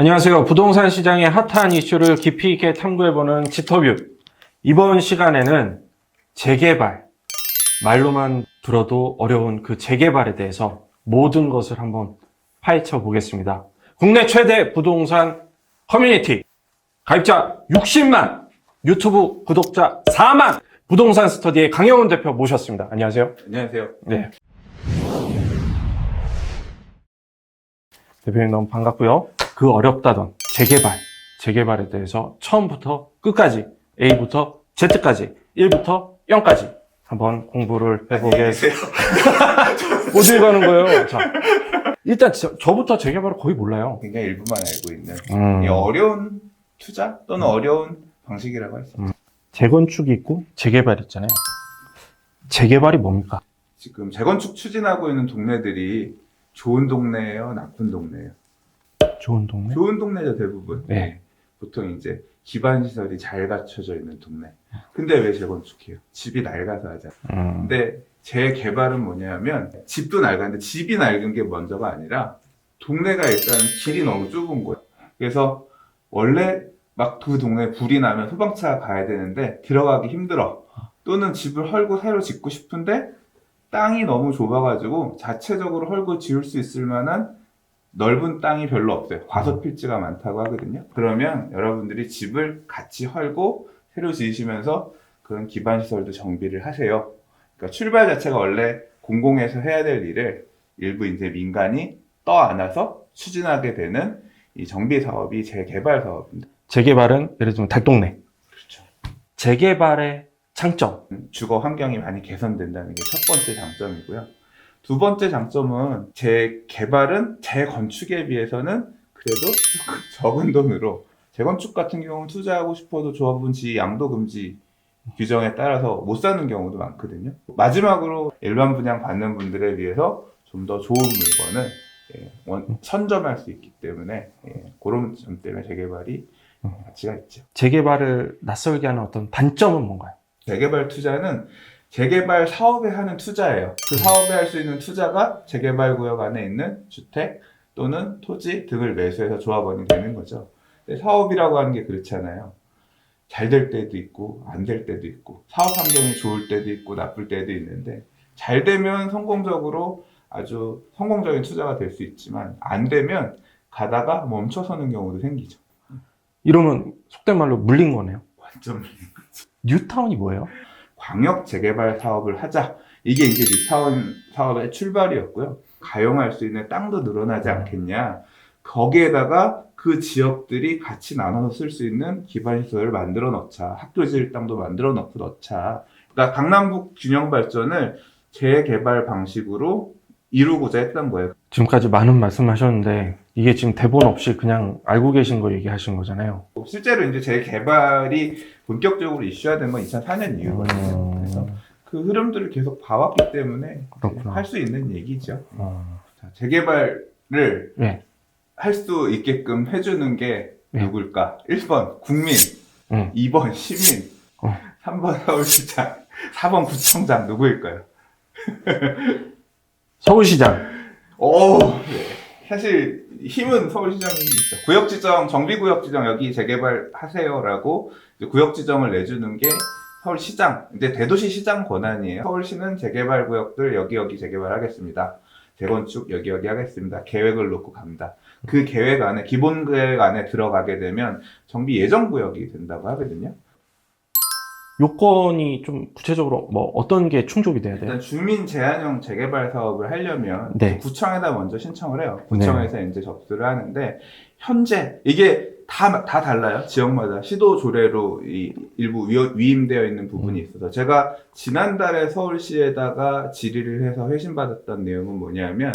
안녕하세요. 부동산 시장의 핫한 이슈를 깊이 있게 탐구해보는 집터뷰. 이번 시간에는 재개발, 말로만 들어도 어려운 그 재개발에 대해서 모든 것을 한번 파헤쳐 보겠습니다. 국내 최대 부동산 커뮤니티, 가입자 60만, 유튜브 구독자 4만, 부동산 스터디의 강영훈 대표 모셨습니다. 안녕하세요. 안녕하세요. 네. 대표님 너무 반갑고요. 그 어렵다던 재개발에 대해서 처음부터 끝까지 A부터 Z까지 1부터 0까지 한번 공부를 해보겠습니다. 못 읽어가는 거예요. 자, 일단 저부터 재개발을 거의 몰라요. 굉장히 일부만 알고 있는 이 어려운 투자 또는 어려운 방식이라고 할 수 있죠. 재건축이 있고 재개발 있잖아요. 재개발이 뭡니까? 지금 재건축 추진하고 있는 동네들이 좋은 동네예요, 나쁜 동네예요? 좋은 동네? 좋은 동네죠, 대부분. 네. 보통 이제 기반 시설이 잘 갖춰져 있는 동네. 근데 왜 재건축해요? 집이 낡아서 하잖아요. 근데 재개발은 뭐냐면 집도 낡았는데 집이 낡은 게 먼저가 아니라 동네가 일단 길이 너무 좁은 거예요. 그래서 원래 막 그 동네에 불이 나면 소방차가 가야 되는데 들어가기 힘들어. 또는 집을 헐고 새로 짓고 싶은데 땅이 너무 좁아가지고 자체적으로 헐고 지을 수 있을 만한 넓은 땅이 별로 없어요. 과소필지가 많다고 하거든요. 그러면 여러분들이 집을 같이 헐고 새로 지으시면서 그런 기반시설도 정비를 하세요. 그러니까 출발 자체가 원래 공공에서 해야 될 일을 일부 이제 민간이 떠안아서 추진하게 되는 이 정비 사업이 재개발 사업입니다. 재개발은 예를 들면 달동네. 그렇죠. 재개발의 장점. 주거 환경이 많이 개선된다는 게 첫 번째 장점이고요. 두 번째 장점은 재개발은 재건축에 비해서는 그래도 조금 적은 돈으로, 재건축 같은 경우는 투자하고 싶어도 조합원지 양도금지 규정에 따라서 못 사는 경우도 많거든요. 마지막으로 일반 분양 받는 분들에 비해서 좀 더 좋은 물건을 선점할 수 있기 때문에 그런 점 때문에 재개발이 가치가 있죠. 재개발을 낯설게 하는 어떤 단점은 뭔가요? 재개발 투자는 재개발 사업에 하는 투자예요. 그 사업에 할 수 있는 투자가 재개발 구역 안에 있는 주택 또는 토지 등을 매수해서 조합원이 되는 거죠. 근데 사업이라고 하는 게 그렇잖아요. 잘 될 때도 있고 안 될 때도 있고 사업 환경이 좋을 때도 있고 나쁠 때도 있는데, 잘 되면 성공적으로 아주 성공적인 투자가 될 수 있지만 안 되면 가다가 멈춰서는 경우도 생기죠. 이러면 속된 말로 물린 거네요. 완전 뉴타운이 뭐예요? 광역 재개발 사업을 하자. 이게 이제 뉴타운 사업의 출발이었고요. 가용할 수 있는 땅도 늘어나지 않겠냐. 거기에다가 그 지역들이 같이 나눠서 쓸 수 있는 기반시설을 만들어 넣자. 학교 지을 땅도 만들어 넣고 넣자. 그러니까 강남북 균형 발전을 재개발 방식으로 이루고자 했던 거예요. 지금까지 많은 말씀하셨는데 이게 지금 대본 없이 그냥 알고 계신 거 얘기하신 거잖아요. 실제로 이제 재개발이 본격적으로 이슈화된 건 2004년 이후거든요. 그래서 그 흐름들을 계속 봐왔기 때문에 할 수 있는 얘기죠. 자, 재개발을 네. 할 수 있게끔 해주는 게 네. 누굴까? 1번 국민, 2번 시민, 3번 서울시장, 4번 구청장. 누구일까요? 서울시장. 사실 힘은 서울시장이 있죠. 구역지정, 정비구역지정 여기 재개발하세요라고 구역지정을 내주는 게 서울시장. 이제 대도시 시장 권한이에요. 서울시는 재개발 구역들 여기 재개발하겠습니다. 재건축 여기 하겠습니다. 계획을 놓고 갑니다. 그 계획 안에, 기본 계획 안에 들어가게 되면 정비 예정 구역이 된다고 하거든요. 요건이 좀 구체적으로 뭐 어떤 게 충족이 돼야 돼요? 일단 주민 제한형 재개발 사업을 하려면 네. 구청에다 먼저 신청을 해요. 구청에서 이제 접수를 하는데, 현재 이게 다 달라요. 지역마다 시도 조례로 일부 위임되어 있는 부분이 있어서, 제가 지난달에 서울시에다가 질의를 해서 회신받았던 내용은 뭐냐면,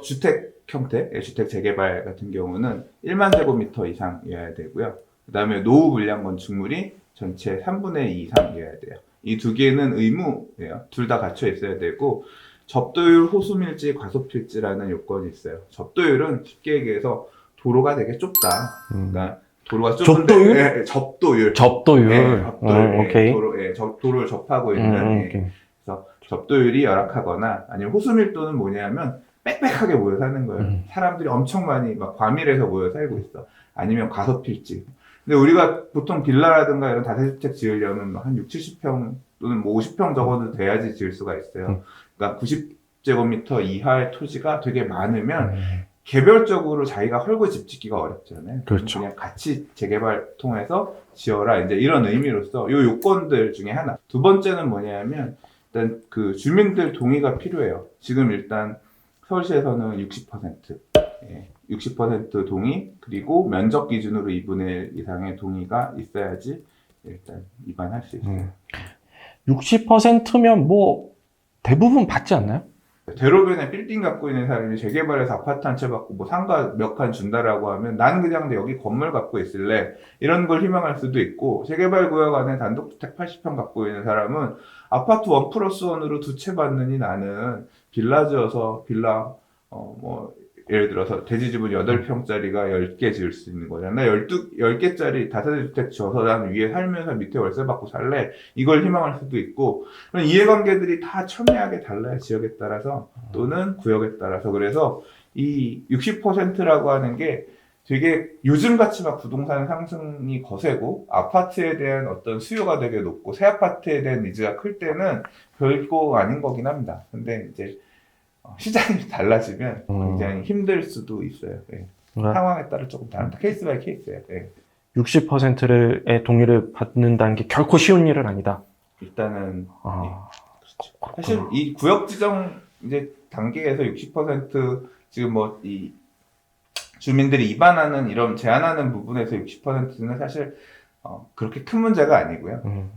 주택 형태, 주택 재개발 같은 경우는 1만 제곱미터 이상이어야 되고요. 그 다음에 노후 불량 건축물이 전체 3분의 2 이상이어야 돼요. 이 두 개는 의무예요. 둘 다 갖춰 있어야 되고, 접도율, 호수밀지, 과소필지라는 요건이 있어요. 접도율은 쉽게 얘기해서 도로가 되게 좁다. 그러니까 도로가 좁은데, 접도율? 네, 접도율. 접도율. 네, 접도율. 오케이. 도로를 접하고 있는. 오케이. 그래서 접도율이 열악하거나, 아니면 호수밀도는 뭐냐면 빽빽하게 모여 사는 거예요. 사람들이 엄청 많이 막 과밀해서 모여 살고 있어. 아니면 과소필지. 근데 우리가 보통 빌라라든가 이런 다세대주택 지으려면 뭐한 6, 70평 또는 뭐 50평 적어도 돼야지 지을 수가 있어요. 그러니까 90제곱미터 이하의 토지가 되게 많으면 개별적으로 자기가 헐고 집 짓기가 어렵잖아요. 그렇죠. 그냥 같이 재개발 통해서 지어라. 이제 이런 의미로서 요 요건들 중에 하나. 두 번째는 뭐냐면 일단 그 주민들 동의가 필요해요. 지금 일단 서울시에서는 60%, 60% 동의, 그리고 면적 기준으로 2분의 1 이상의 동의가 있어야지 일단 입안할 수 있어요. 60%면 뭐 대부분 받지 않나요? 대로변에 빌딩 갖고 있는 사람이 재개발해서 아파트 한 채 받고 뭐 상가 몇 칸 준다라고 하면 나는 그냥 여기 건물 갖고 있을래, 이런 걸 희망할 수도 있고, 재개발 구역 안에 단독주택 80평 갖고 있는 사람은 아파트 1+1으로 2채 받느니 나는 빌라 지어서 빌라 뭐 예를 들어서 대지집은 8평짜리가 10개 지을 수 있는 거잖아. 10개짜리 다세대주택 지어서 난 위에 살면서 밑에 월세 받고 살래, 이걸 희망할 수도 있고, 그런 이해관계들이 다 첨예하게 달라요. 지역에 따라서 또는 구역에 따라서. 그래서 이 60%라고 하는 게 되게 요즘같이 막 부동산 상승이 거세고 아파트에 대한 어떤 수요가 되게 높고 새 아파트에 대한 니즈가 클 때는 별거 아닌 거긴 합니다. 근데 이제 시장이 달라지면 굉장히 힘들 수도 있어요. 예. 상황에 따라 조금 다릅니다. 케이스 바이 케이스예요. 예. 60%의 동의를 받는다는 게 결코 쉬운 일은 아니다. 일단은 예. 그렇죠. 그렇구나. 사실 이 구역 지정 이제 단계에서 60% 지금 뭐 이 주민들이 입안하는 이런 제한하는 부분에서 60%는 사실 그렇게 큰 문제가 아니고요.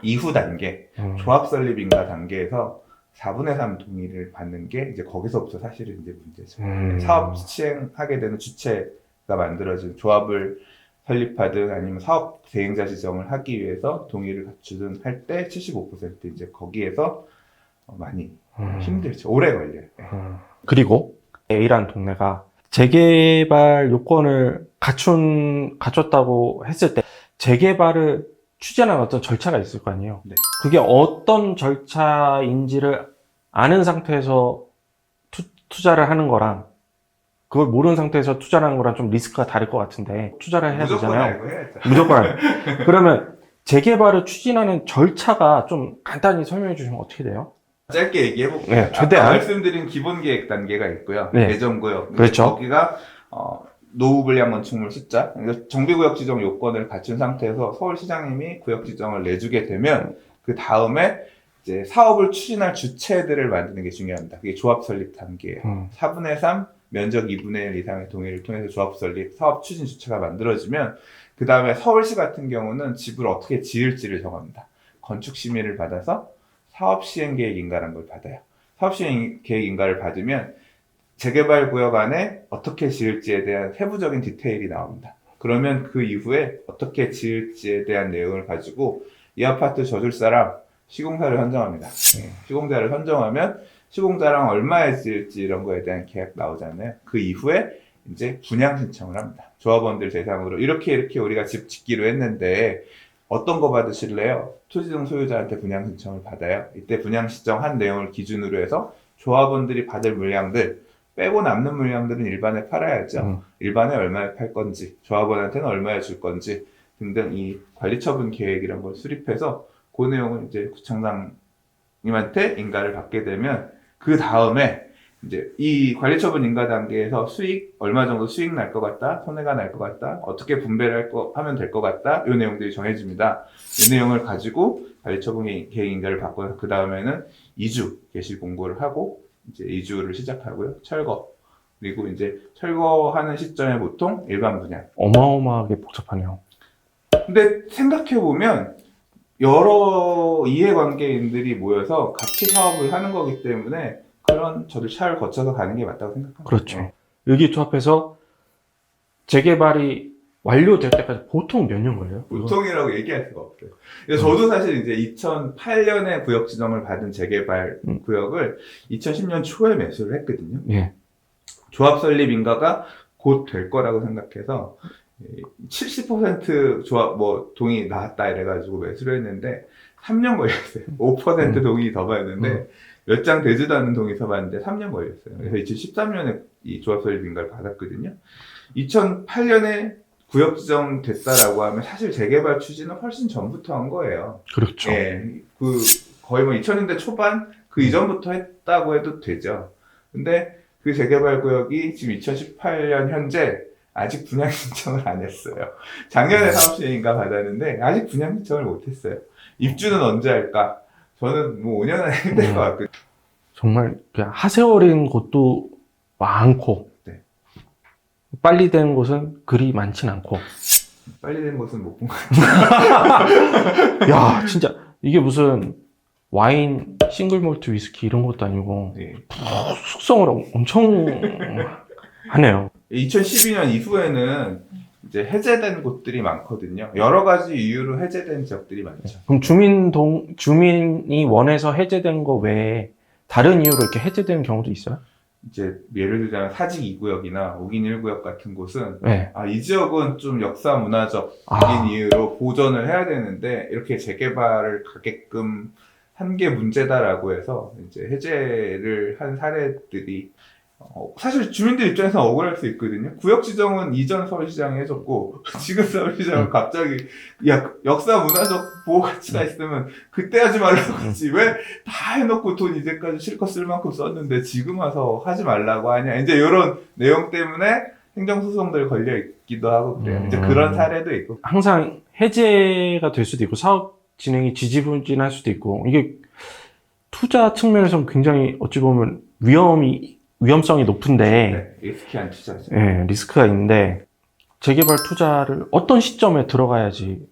이후 단계 조합 설립 인가 단계에서 4분의 3 동의를 받는 게 이제 거기서부터 사실은 이제 문제죠. 사업 시행하게 되는 주체가 만들어진 조합을 설립하든 아니면 사업 대행자 지정을 하기 위해서 동의를 갖추든 할 때 75% 이제 거기에서 많이 힘들죠. 오래 걸려요. 그리고 A라는 동네가 재개발 요건을 갖췄다고 했을 때 재개발을 추진하는 어떤 절차가 있을 거 아니에요. 네. 그게 어떤 절차인지를 아는 상태에서 투자를 하는 거랑 그걸 모르는 상태에서 투자를 하는 거랑 좀 리스크가 다를 것 같은데 투자를 해야 무조건 되잖아요. 알고 해야죠. 무조건 알고. 그러면 재개발을 추진하는 절차가 좀 간단히 설명해 주시면 어떻게 돼요? 짧게 얘기해볼게요. 네, 아까 최대한. 말씀드린 기본계획 단계가 있고요. 네. 예정구역. 그렇죠. 거기가 노후불량 건축물 숫자, 그러니까 정비구역 지정 요건을 갖춘 상태에서 서울시장님이 구역 지정을 내주게 되면 그 다음에 이제 사업을 추진할 주체들을 만드는 게 중요합니다. 그게 조합 설립 단계예요. 4분의 3, 면적 2분의 1 이상의 동의를 통해서 조합 설립, 사업 추진 주체가 만들어지면 그 다음에 서울시 같은 경우는 집을 어떻게 지을지를 정합니다. 건축 심의를 받아서 사업 시행 계획 인가라는 걸 받아요. 사업 시행 계획 인가를 받으면 재개발 구역 안에 어떻게 지을지에 대한 세부적인 디테일이 나옵니다. 그러면 그 이후에 어떻게 지을지에 대한 내용을 가지고 이 아파트 져줄 사람 시공사를 선정합니다. 시공자를 선정하면 시공자랑 얼마에 지을지 이런 거에 대한 계약 나오잖아요. 그 이후에 이제 분양 신청을 합니다. 조합원들 대상으로 이렇게 우리가 집 짓기로 했는데 어떤 거 받으실래요? 토지등 소유자한테 분양 신청을 받아요. 이때 분양 신청한 내용을 기준으로 해서 조합원들이 받을 물량들 빼고 남는 물량들은 일반에 팔아야죠. 일반에 얼마에 팔 건지, 조합원한테는 얼마에 줄 건지 등등 이 관리처분 계획이란 걸 수립해서 그 내용을 이제 구청장님한테 인가를 받게 되면 그 다음에 이제 이 관리처분 인가 단계에서 수익 얼마 정도 수익 날 것 같다, 손해가 날 것 같다, 어떻게 분배를 하면 될 것 같다, 이 내용들이 정해집니다. 이 내용을 가지고 관리처분 계획 인가를 받고 그 다음에는 이주 개시 공고를 하고 이제 이주를 시작하고요. 철거. 그리고 이제 철거하는 시점에 보통 일반 분양. 어마어마하게 복잡하네요. 근데 생각해보면 여러 이해관계인들이 모여서 같이 사업을 하는 거기 때문에 그런 절차를 거쳐서 가는 게 맞다고 생각합니다. 그렇죠. 네. 의기투합해서 재개발이 완료될 때까지 보통 몇 년 걸려요? 보통이라고 얘기할 수가 없어요. 그래서 저도 사실 이제 2008년에 구역 지정을 받은 재개발 구역을 2010년 초에 매수를 했거든요. 예. 조합 설립 인가가 곧 될 거라고 생각해서 70% 조합 동의 나왔다 이래가지고 매수를 했는데 3년 걸렸어요. 5% 동의 더 받는데 몇 장 되지도 않는 동의서 받는데 3년 걸렸어요. 그래서 2013년에 이 조합 설립 인가를 받았거든요. 2008년에 구역 지정 됐다라고 하면 사실 재개발 추진은 훨씬 전부터 한 거예요. 그렇죠. 예, 거의 뭐 2000년대 초반 그 이전부터 했다고 해도 되죠. 근데 그 재개발 구역이 지금 2018년 현재 아직 분양 신청을 안 했어요. 작년에 사업시행인가 받았는데 아직 분양 신청을 못 했어요. 입주는 언제 할까? 저는 뭐 5년 안에 힘들 것 같거든요. 정말 그냥 하세월인 곳도 많고 네. 빨리 된 곳은 그리 많진 않고. 빨리 된 곳은 못 본 것 같아요. 야, 진짜 이게 무슨 와인 싱글 몰트 위스키 이런 것도 아니고 네. 숙성을 엄청 하네요. 2012년 이후에는 이제 해제된 곳들이 많거든요. 여러 가지 이유로 해제된 지역들이 많죠. 그럼 주민이 원해서 해제된 거 외에 다른 이유로 이렇게 해제된 경우도 있어요? 이제 예를 들자면 사직 2구역이나 5긴 1구역 같은 곳은 네. 이 지역은 좀 역사 문화적인 이유로 보존을 해야 되는데 이렇게 재개발을 가게끔 한 게 문제다라고 해서 이제 해제를 한 사례들이 사실 주민들 입장에서 억울할 수 있거든요. 구역 지정은 이전 서울시장이 해줬고 지금 서울시장은 갑자기 역사 문화적 보호 가치가 있으면 그때 하지 말라고 하지 왜 다 해놓고 돈 이제까지 실컷 쓸 만큼 썼는데 지금 와서 하지 말라고 하냐. 이제 이런 내용 때문에 행정소송들 걸려 있기도 하고 그래요. 이제 그런 사례도 있고. 항상 해제가 될 수도 있고 사업 진행이 지지부진할 수도 있고 이게 투자 측면에서는 굉장히 어찌 보면 위험성이 높은데 네, 리스키한 투자죠. 네, 리스크가 있는데 재개발 투자를 어떤 시점에 들어가야지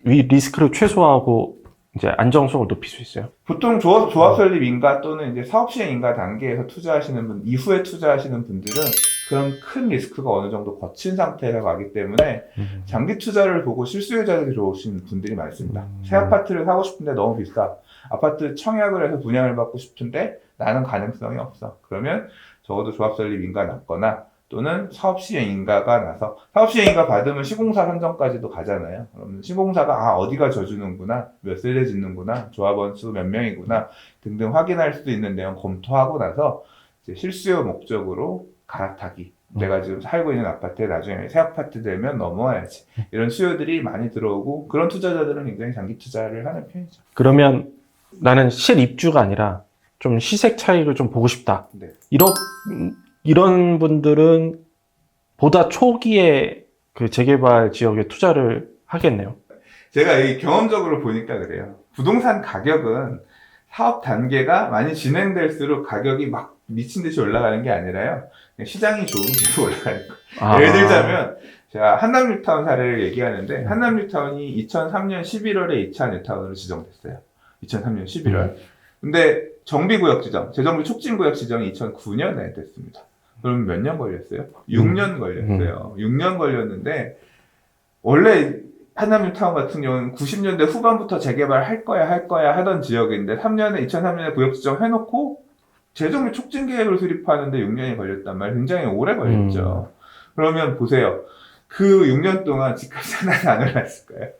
이 리스크를 최소화하고 이제 안정성을 높일 수 있어요? 보통 조합 설립 인가 또는 이제 사업 시행 인가 단계에서 투자하시는 분, 이후에 투자하시는 분들은 그런 큰 리스크가 어느 정도 거친 상태에서 가기 때문에 장기 투자를 보고 실수요자들이 들어오신 분들이 많습니다. 새 아파트를 사고 싶은데 너무 비싸. 아파트 청약을 해서 분양을 받고 싶은데 나는 가능성이 없어. 그러면 적어도 조합 설립 인가 났거나 또는 사업 시행 인가가 나서 사업 시행 인가 받으면 시공사 선정까지도 가잖아요. 그러면 시공사가 어디가 져주는구나, 몇 세대 짓는구나, 조합원 수 몇 명이구나 등등 확인할 수도 있는 내용 검토하고 나서 이제 실수요 목적으로 갈아타기. 내가 지금 살고 있는 아파트에 나중에 새 아파트 되면 넘어와야지. 이런 수요들이 많이 들어오고 그런 투자자들은 굉장히 장기 투자를 하는 편이죠. 그러면 나는 실입주가 아니라 좀 시색 차익을 좀 보고 싶다. 네. 이런 분들은 보다 초기에 그 재개발 지역에 투자를 하겠네요. 제가 이 경험적으로 보니까 그래요. 부동산 가격은 사업 단계가 많이 진행될수록 가격이 막 미친 듯이 올라가는 게 아니라요. 그냥 시장이 좋으면 계속 올라가는 거예요. 예를 들자면 제가 한남뉴타운 사례를 얘기하는데 한남뉴타운이 2003년 11월에 2차 뉴타운으로 지정됐어요. 2003년 11월. 근데 정비구역 지정, 재정비 촉진구역 지정이 2009년에 됐습니다. 그럼 몇 년 걸렸어요? 6년 걸렸어요. 6년 걸렸는데 원래 한남뉴타운 같은 경우는 90년대 후반부터 재개발 할 거야 하던 지역인데 2003년에 구역 지정 해놓고 재정비 촉진 계획을 수립하는데 6년이 걸렸단 말이에요. 굉장히 오래 걸렸죠. 그러면 보세요. 그 6년 동안 집값이 하나도 안 올랐을까요?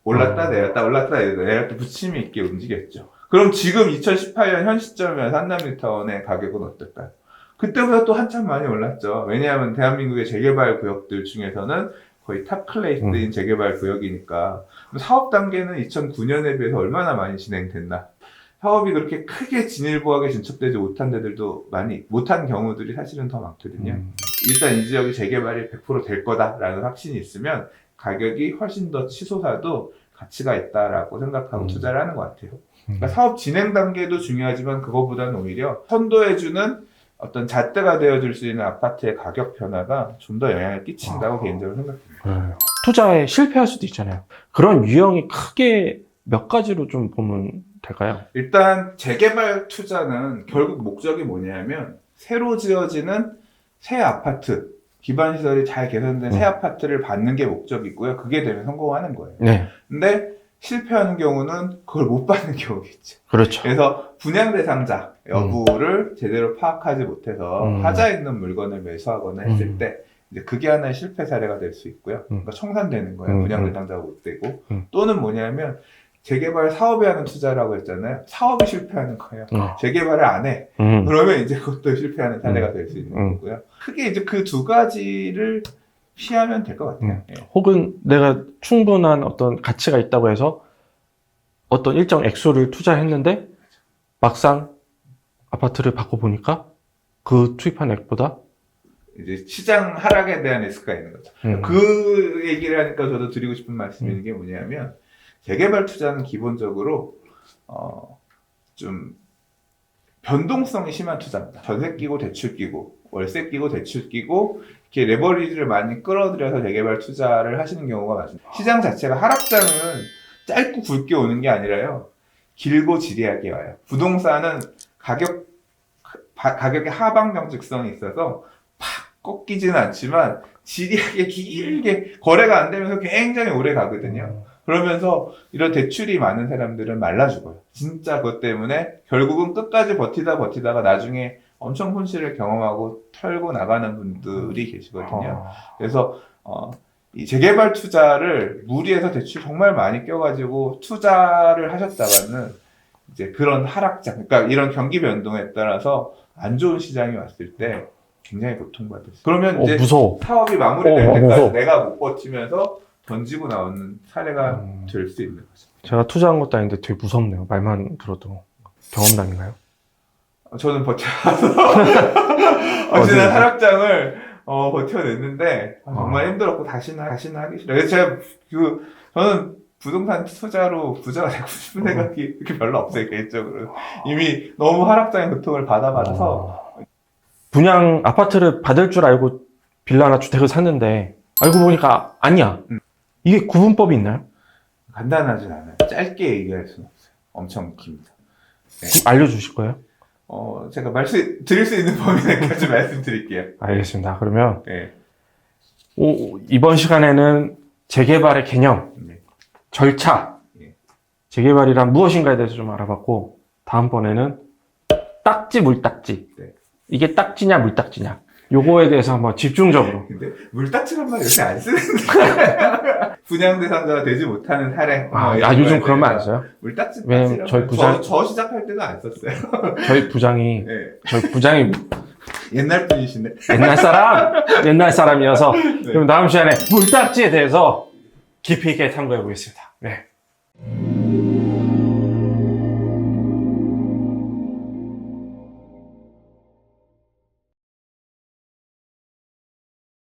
올랐다 내렸다 부침이 있게 움직였죠. 그럼 지금 2018년 현 시점에서 한남뉴타운의 가격은 어떨까요? 그때보다 또 한참 많이 올랐죠. 왜냐하면 대한민국의 재개발 구역들 중에서는 거의 탑 클래스인 재개발 구역이니까. 사업 단계는 2009년에 비해서 얼마나 많이 진행됐나. 사업이 그렇게 크게 진일보하게 진척되지 못한 데들도 못한 경우들이 사실은 더 많거든요. 일단 이 지역이 재개발이 100% 될 거다라는 확신이 있으면 가격이 훨씬 더 치솟아도 가치가 있다라고 생각하고 투자를 하는 것 같아요. 그러니까 사업 진행 단계도 중요하지만 그거보다는 오히려 선도해주는 어떤 잣대가 되어줄 수 있는 아파트의 가격 변화가 좀 더 영향을 끼친다고 개인적으로 생각합니다. 투자에 실패할 수도 있잖아요. 그런 유형이 크게 몇 가지로 좀 보면 될까요? 일단 재개발 투자는 결국 목적이 뭐냐면 새로 지어지는 새 아파트, 기반시설이 잘 개선된 새 아파트를 받는 게 목적이고요. 그게 되면 성공하는 거예요. 네. 근데 실패하는 경우는 그걸 못 받는 경우겠죠. 그렇죠. 그래서 분양 대상자 여부를 제대로 파악하지 못해서 하자 있는 물건을 매수하거나 했을 때 이제 그게 하나의 실패 사례가 될 수 있고요. 그러니까 청산되는 거예요. 분양 대상자가 못 되고 또는 뭐냐면 재개발 사업에 하는 투자라고 했잖아요. 사업이 실패하는 거예요. 어. 재개발을 안 해. 그러면 이제 그것도 실패하는 사례가 될 수 있는 거고요. 크게 이제 그 두 가지를 피하면 될 것 같아요. 예. 혹은 내가 충분한 어떤 가치가 있다고 해서 어떤 일정 액수를 투자했는데 막상 아파트를 바꿔보니까 그 투입한 액보다 이제 시장 하락에 대한 리스크가 있는 거죠. 그 얘기를 하니까 저도 드리고 싶은 말씀이 게 뭐냐면 재개발 투자는 기본적으로 좀 변동성이 심한 투자입니다. 전세 끼고 대출 끼고 월세 끼고 대출 끼고 이렇게 레버리지를 많이 끌어들여서 재개발 투자를 하시는 경우가 많습니다. 시장 자체가 하락장은 짧고 굵게 오는 게 아니라요. 길고 지리하게 와요. 부동산은 가격의 하방 경직성이 있어서 팍 꺾이지는 않지만 지리하게 길게 거래가 안 되면서 굉장히 오래 가거든요. 그러면서 이런 대출이 많은 사람들은 말라 죽어요. 진짜 그것 때문에 결국은 끝까지 버티다가 나중에 엄청 손실을 경험하고 털고 나가는 분들이 계시거든요. 그래서 이 재개발 투자를 무리해서 대출 정말 많이 껴가지고 투자를 하셨다가는 이제 그런 하락장, 그러니까 이런 경기 변동에 따라서 안 좋은 시장이 왔을 때 굉장히 고통받을 수 있어요. 그러면 이제 무서워. 사업이 마무리될 때까지 무서워. 내가 못 버티면서 던지고 나오는 사례가 될 수 있는 거죠. 제가 투자한 것도 아닌데 되게 무섭네요. 말만 들어도. 경험담인가요? 저는 버텨서 지난 하락장을 버텨냈는데 정말 힘들었고 다시는 하기 싫어요. 그래서 제가 저는 부동산 투자로 부자가 되고 싶은 생각이 그렇게 별로 없어요, 개인적으로. 이미 너무 하락장의 고통을 받아서 분양 아파트를 받을 줄 알고 빌라나 주택을 샀는데 알고 보니까 아니야. 이게 구분법이 있나요? 간단하진 않아요. 짧게 얘기할 수는 없어요. 엄청 깁니다. 네. 알려주실 거예요? 제가 드릴 수 있는 범위 내까지 말씀드릴게요. 알겠습니다. 그러면 네. 이번 시간에는 재개발의 개념, 네. 절차, 예. 재개발이란 무엇인가에 대해서 좀 알아봤고 다음번에는 딱지, 물딱지. 네. 이게 딱지냐, 물딱지냐. 요거에 대해서 한번 집중적으로. 근데 물딱지란 말 요새 안 쓰는데 분양 대상자가 되지 못하는 사례. 요즘 그런 말 안 써요? 물딱지. 왜냐면 저희 부장, 저 시작할 때도 안 썼어요. 저희 부장이 네. 옛날 분이시네. 옛날 사람이어서 네. 그럼 다음 시간에 물딱지에 대해서 깊이 있게 탐구해 보겠습니다. 네.